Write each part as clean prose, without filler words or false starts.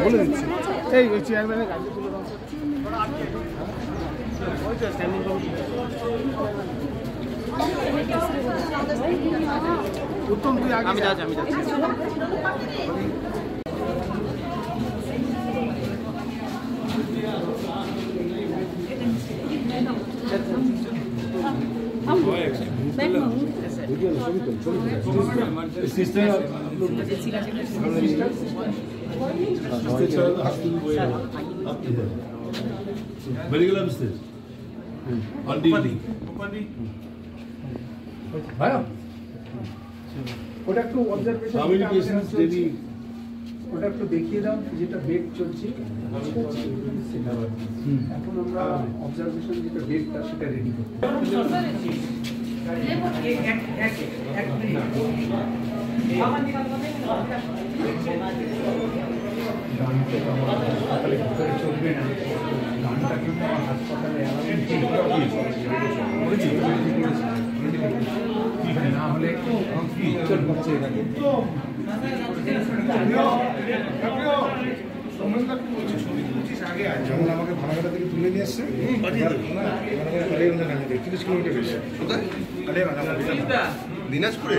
বলে দিচ্ছি এই ওই চেয়ারম্যানের গাড়ি তুলে দাও উত্তম তুই আগে আমি যাচ্ছি Medical upstairs. On duty. ওটা একটু অবজারভেশন Communication steady. ওটা একটু দেখিয়ে দাও যেটা বেড চলছে এখন আমরা অবজারভেশন যেটা বেডটা সেটা রেডি করতে হাসপাতালে ভিতরে চলবে না গানটা কিন্তু আমার হাসপাতালে না হলে হচ্ছে এটাকে যেমন আমাকে ভাড়াঘাটা থেকে তুলে নিয়ে এসছে 30 কিলোমিটার বেশি দিনাজপুরে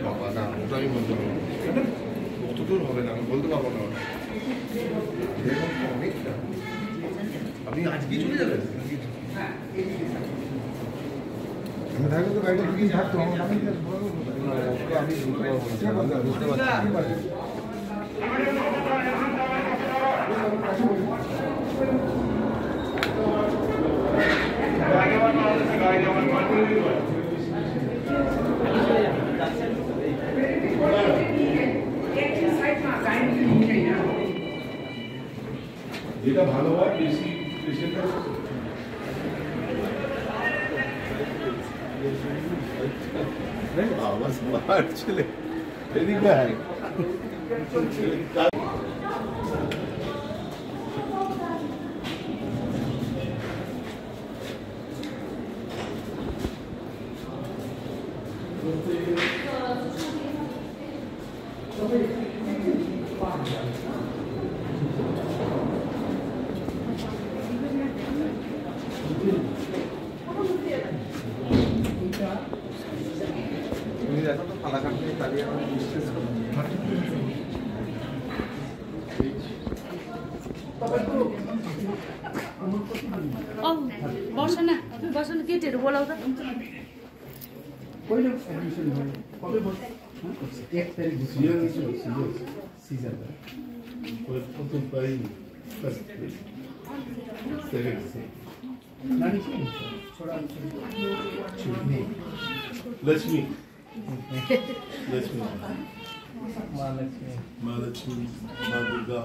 বাবা না ওটা আমি বলতে পারবো কত দূর হবে না আমি বলতে পারবো না অনেকটা আপনি আজকেই চলে যাবেন আমি থাকলে তো গাড়িটা ঢুকিয়ে থাকতো আমি বুঝতে পারছি যেটা ভালো হয় বেশি পেশেন্টটা বাবা স্মার্ট ছেলে ভেরি ব্যাড বসনা বসনা কেটে বলাও তো কইলে এডমিশন হয় কবে বসে 1 তারিখ সিজার প্রথম পাই ফার্স্ট সেকেন্ড নানি छोड़ा लक्ष्मी लक्ष्मी माँ लक्ष्मी माँ दुर्गा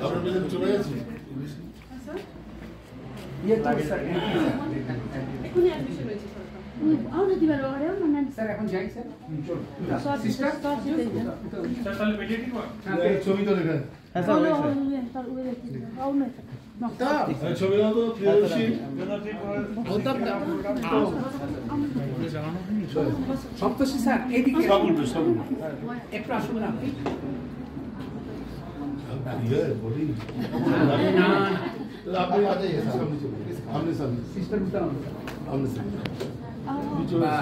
আপনার মেয়েদের চলে গেছে ये तो सर এখনই অ্যাডমিশন হয়েছে আর যদি ভালো হয় না স্যার এখন যাই স্যার চল সব সিস্টার সব দিতে স্যার তাহলে মেডিটেট ছবি তো দেখা তার উড়ে দেখি আও না ছবি দাও তো প্রিয়সী সপ্তর্ষি স্যার এদিকে সব উল্টো সব উল্টো একটু আসুন না আপনি বডি না আপনি আজই সামনে চলে সামনে সামনে সিস্টার উঠাও সামনে সামনে বা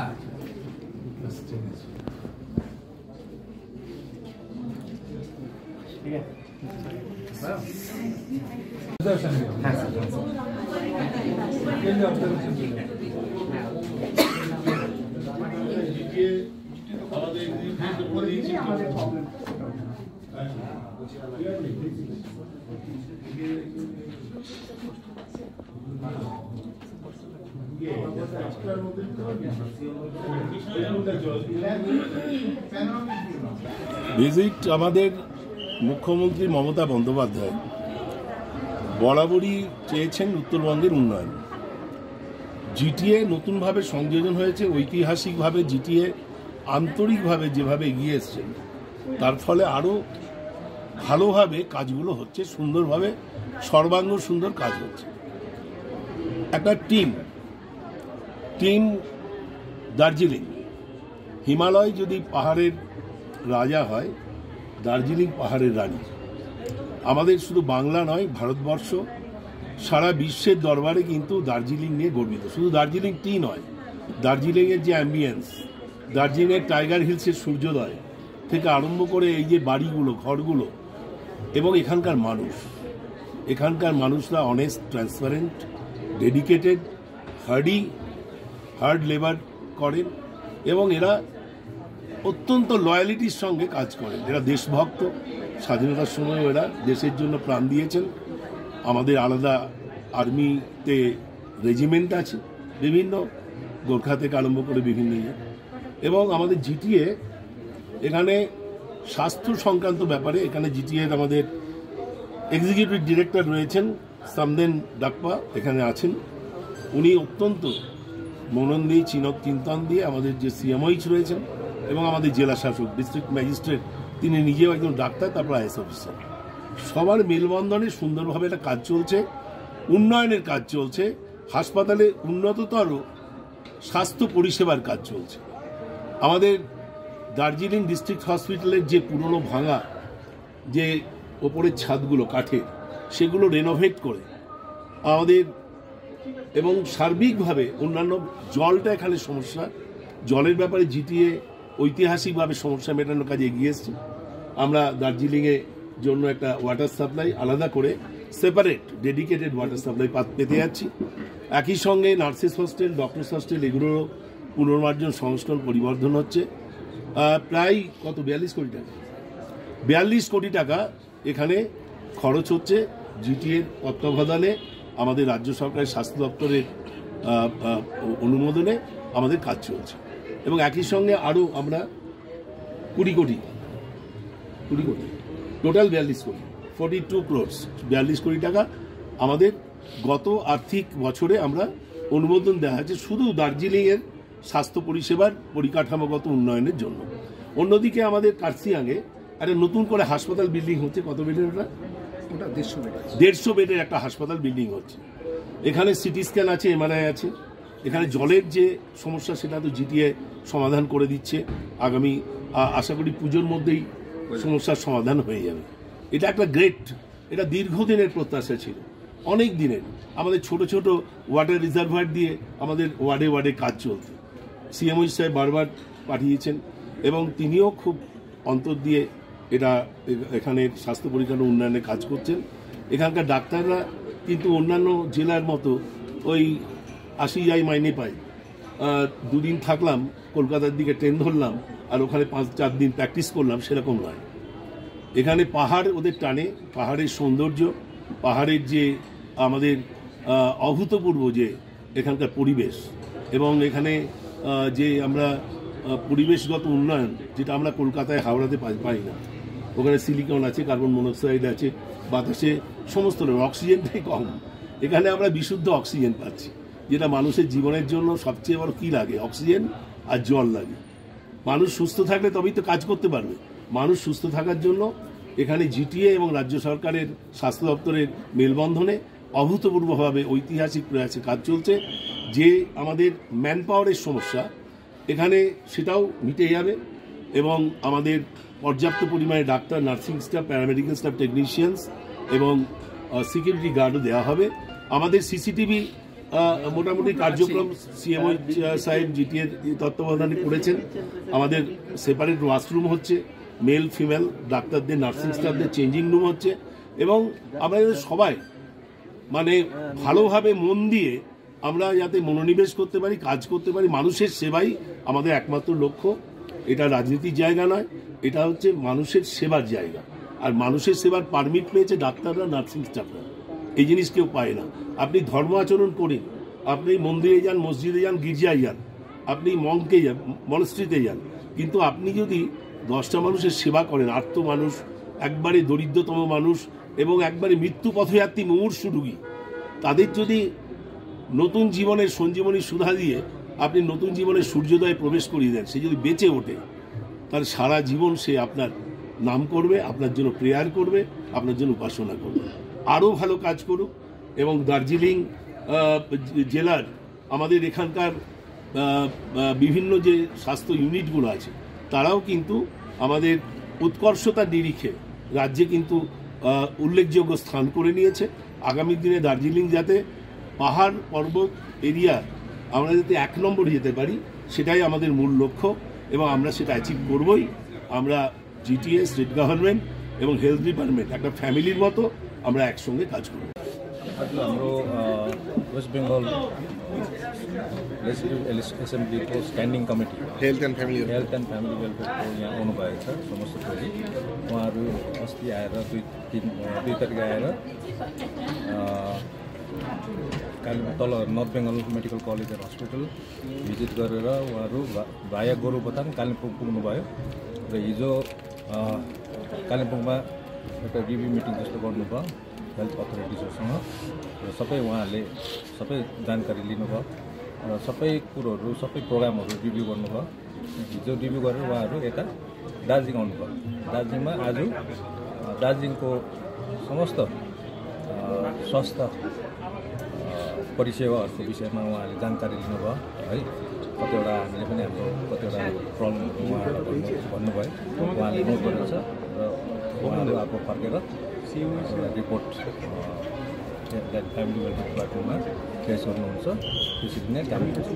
ঠিক আছে হ্যাঁ স্যার আমাদের প্রবলেম ভিজিট আমাদের মুখ্যমন্ত্রী মমতা বন্দ্যোপাধ্যায় বরাবরই চেয়েছেন উত্তরবঙ্গের উন্নয়ন। জিটিএ নতুনভাবে সংযোজন হয়েছে, ঐতিহাসিকভাবে জিটিএ আন্তরিকভাবে যেভাবে এগিয়ে এসছেন তার ফলে আরও ভালোভাবে কাজগুলো হচ্ছে, সুন্দরভাবে সর্বাঙ্গ সুন্দর কাজ হচ্ছে। একটা টিম দার্জিলিং হিমালয় যদি পাহাড়ের রাজা হয়, দার্জিলিং পাহাড়ের রানী। আমাদের শুধু বাংলা নয়, ভারতবর্ষ সারা বিশ্বের দরবারে কিন্তু দার্জিলিং নিয়ে গর্বিত। শুধু দার্জিলিং টি নয়, দার্জিলিংয়ের যে অ্যাম্বিয়েন্স, দার্জিলিংয়ের টাইগার হিলসের সূর্যোদয় থেকে আরম্ভ করে এই যে বাড়িগুলো, ঘরগুলো, এবং এখানকার মানুষরা honest, transparent, dedicated, hard labour করেন এবং এরা অত্যন্ত লয়ালিটির সঙ্গে কাজ করেন। এরা দেশভক্ত, স্বাধীনতার সময় এরা দেশের জন্য প্রাণ দিয়েছেন। আমাদের আলাদা আর্মিতে রেজিমেন্ট আছে বিভিন্ন, গোর্খা থেকে আরম্ভ করে বিভিন্ন এবং আমাদের জিটিএ এখানে স্বাস্থ্য সংক্রান্ত ব্যাপারে এখানে জিটিএর আমাদের এক্সিকিউটিভ ডিরেক্টর রয়েছেন সামদেন ডাকপা, এখানে আছেন। উনি অত্যন্ত মনন দিয়ে চিন্তন দিয়ে আমাদের যে সিএমওইচ রয়েছেন এবং আমাদের জেলা শাসক, ডিস্ট্রিক্ট ম্যাজিস্ট্রেট, তিনি নিজেও একজন ডাক্তার, তারপর আইএস অফিসার, সবার মেলবন্ধনে সুন্দরভাবে একটা কাজ চলছে, উন্নয়নের কাজ চলছে, হাসপাতালে উন্নততর স্বাস্থ্য পরিষেবার কাজ চলছে। আমাদের দার্জিলিং ডিস্ট্রিক্ট হসপিটালের যে পুরনো ভাঙা যে ওপরের ছাদগুলো কাঠের, সেগুলো রেনোভেট করে আমাদের এবং সার্বিকভাবে অন্যান্য জলটা এখানে সমস্যা, জলের ব্যাপারে জিটিএ ঐতিহাসিকভাবে সমস্যা মেটানোর কাজে এগিয়ে এসছে। আমরা দার্জিলিংয়ে জন্য একটা ওয়াটার সাপ্লাই আলাদা করে সেপারেট ডেডিকেটেড ওয়াটার সাপ্লাই পেতে যাচ্ছি। একই সঙ্গে নার্সেস হস্টেল, ডক্টরস হস্টেল, এগুলোরও পুনর্মার্জন, সংস্করণ, পরিবর্ধন হচ্ছে। প্রায় 42 কোটি টাকা এখানে খরচ হচ্ছে জিটিএর তত্ত্বাবধানে, আমাদের রাজ্য সরকারের স্বাস্থ্য দপ্তরের অনুমোদনে আমাদের কাজ চলছে। এবং একই সঙ্গে আরও আমরা 20 কোটি টোটাল 42 ক্রোর্স 42 কোটি টাকা আমাদের গত আর্থিক বছরে আমরা অনুমোদন দেওয়া হয়েছে শুধু দার্জিলিংয়ের স্বাস্থ্য পরিষেবার পরিকাঠামোগত উন্নয়নের জন্য। অন্যদিকে আমাদের কার্সিয়াংয়ে একটা নতুন করে হাসপাতাল বিল্ডিং হচ্ছে। কত বেডের? ওটা 150 বেডের একটা হাসপাতাল বিল্ডিং হচ্ছে। এখানে সিটি স্ক্যান আছে, এমআরআই আছে। এখানে জলের যে সমস্যা সেটা তো জিটিএ সমাধান করে দিচ্ছে। আগামী আশা করি পুজোর মধ্যেই সমস্যার সমাধান হয়ে যাবে। এটা একটা গ্রেট, এটা দীর্ঘদিনের প্রত্যাশা ছিল, অনেক দিনের। আমাদের ছোট ছোট ওয়াটার রিজার্ভার দিয়ে আমাদের ওয়ার্ডে কাজ চলছে। সিএমও সাহেব বারবার পাঠিয়েছেন এবং তিনিও খুব অন্তর দিয়ে এটা এখানের স্বাস্থ্য পরিকাঠামো উন্নয়নে কাজ করছেন। এখানকার ডাক্তাররা কিন্তু অন্যান্য জেলার মতো ওই 80 মাইনে পায়, 2 দিন থাকলাম, কলকাতার দিকে ট্রেন ধরলাম আর ওখানে 5-4 দিন প্র্যাকটিস করলাম, সেরকম নয়। এখানে পাহাড় ওদের টানে, পাহাড়ের সৌন্দর্য, পাহাড়ের যে আমাদের অভূতপূর্ব যে এখানকার পরিবেশ এবং এখানে যে আমরা পরিবেশগত উন্নয়ন যেটা আমরা কলকাতায়, হাওড়াতে পাই না। ওখানে সিলিকন আছে, কার্বন মনোক্সাইড আছে, বাতাসে সমস্ত অক্সিজেনটাই কম। এখানে আমরা বিশুদ্ধ অক্সিজেন পাচ্ছি, যেটা মানুষের জীবনের জন্য সবচেয়ে বড় কী লাগে, অক্সিজেন আর জল লাগে। মানুষ সুস্থ থাকলে তবেই তো কাজ করতে পারবে। মানুষ সুস্থ থাকার জন্য এখানে জিটিএ এবং রাজ্য সরকারের স্বাস্থ্য দপ্তরের মেলবন্ধনে অভূতপূর্বভাবে ঐতিহাসিক প্রয়াসে কাজ চলছে। যে আমাদের ম্যান পাওয়ারের সমস্যা এখানে সেটাও মিটে যাবে এবং আমাদের পর্যাপ্ত পরিমাণে doctor, nursing staff, paramedical staff, technicians এবং সিকিউরিটি গার্ডও দেওয়া হবে। আমাদের সিসিটিভি মোটামুটি কার্যক্রম সিএমও সাহেব জিটিএর তত্ত্বাবধানে করেছেন। আমাদের সেপারেট ওয়াশরুম হচ্ছে, মেল ফিমেল ডাক্তারদের, নার্সিং স্টাফদের চেঞ্জিং রুম হচ্ছে এবং আমাদের সবাই মানে ভালোভাবে মন দিয়ে আমরা যাতে মনোনিবেশ করতে পারি, কাজ করতে পারি। মানুষের সেবাই আমাদের একমাত্র লক্ষ্য। এটা রাজনীতির জায়গা নয়, এটা হচ্ছে মানুষের সেবার জায়গা। আর মানুষের সেবার পারমিট পেয়েছে ডাক্তাররা, নার্সিং স্টাফরা। এই জিনিস কেউ পায় না। আপনি ধর্ম আচরণ করেন, আপনি মন্দিরে যান, মসজিদে যান, গির্জায় যান, আপনি মঙ্কে যান, মনস্ট্রিতে যান, কিন্তু আপনি যদি 10টা মানুষের সেবা করেন, আর্ত মানুষ, একবারে দরিদ্রতম মানুষ এবং একবারে মৃত্যু পথযাত্রী মুমূর্ষু রোগী, তাদের যদি নতুন জীবনের সঞ্জীবনী সুধা দিয়ে আপনি নতুন জীবনের সূর্যোদয়ে প্রবেশ করিয়ে দেন, সে যদি বেঁচে ওঠে তার সারা জীবন সে আপনার নাম করবে, আপনার জন্য প্রেয়ার করবে, আপনার জন্য উপাসনা করবে। আরও ভালো কাজ করুক এবং দার্জিলিং জেলার আমাদের এখানকার বিভিন্ন যে স্বাস্থ্য ইউনিটগুলো আছে তারাও কিন্তু আমাদের উৎকর্ষতার নিরিখে রাজ্যে কিন্তু উল্লেখযোগ্য স্থান করে নিয়েছে। আগামী দিনে দার্জিলিং যাতে পাহাড় পর্বত এরিয়া আমরা যাতে 1 নম্বরে যেতে পারি সেটাই আমাদের মূল লক্ষ্য এবং আমরা সেটা অ্যাচিভ করবই। আমরা জিটিএ, স্টেট গভর্নমেন্ট এবং হেলথ ডিপার্টমেন্ট একটা ফ্যামিলির মতো আমরা একসঙ্গে কাজ করব। हाम्रो वेस्ट बेङ्गल लेजिस्लेटिभ एसेम्ब्लीको standing committee health and family वेलफेयरको यहाँ आउनुभएको छ समस्त टोली। उहाँहरू अस्ति आएर 2 तारिक आएर कालिम्पोङ तल north Bengal medical college end hospital visit गरेर उहाँहरू भाया गोरुबथान कालिम्पोङ पुग्नुभयो र हिजो कालिम्पोङमा एउटा रिभ्यू मिटिङ जस्तो गर्नुभयो हेल्थ अथोरिटिजहरूसँग र सबै उहाँहरूले सबै जानकारी लिनुभयो र सबै कुरोहरू सबै प्रोग्रामहरू रिभ्यू गर्नुभयो। हिजो रिभ्यू गरेर उहाँहरू यता दार्जिलिङ आउनुभयो। दार्जिलिङमा आज दार्जिलिङको समस्त स्वास्थ्य परिसेवाहरूको विषयमा उहाँहरूले जानकारी लिनुभयो है। कतिवटा हामीले पनि हाम्रो कतिवटा प्रब्लम उहाँहरूलाई भन्नुभयो, उहाँले नोट गरेको छ र उहाँहरू अब फर्केर रिपोर्ट फ्यामिली वेलफेयर डिपार्टमेन्टमा पेस गर्नुहुन्छ। त्यसरी नै काम गर्छ।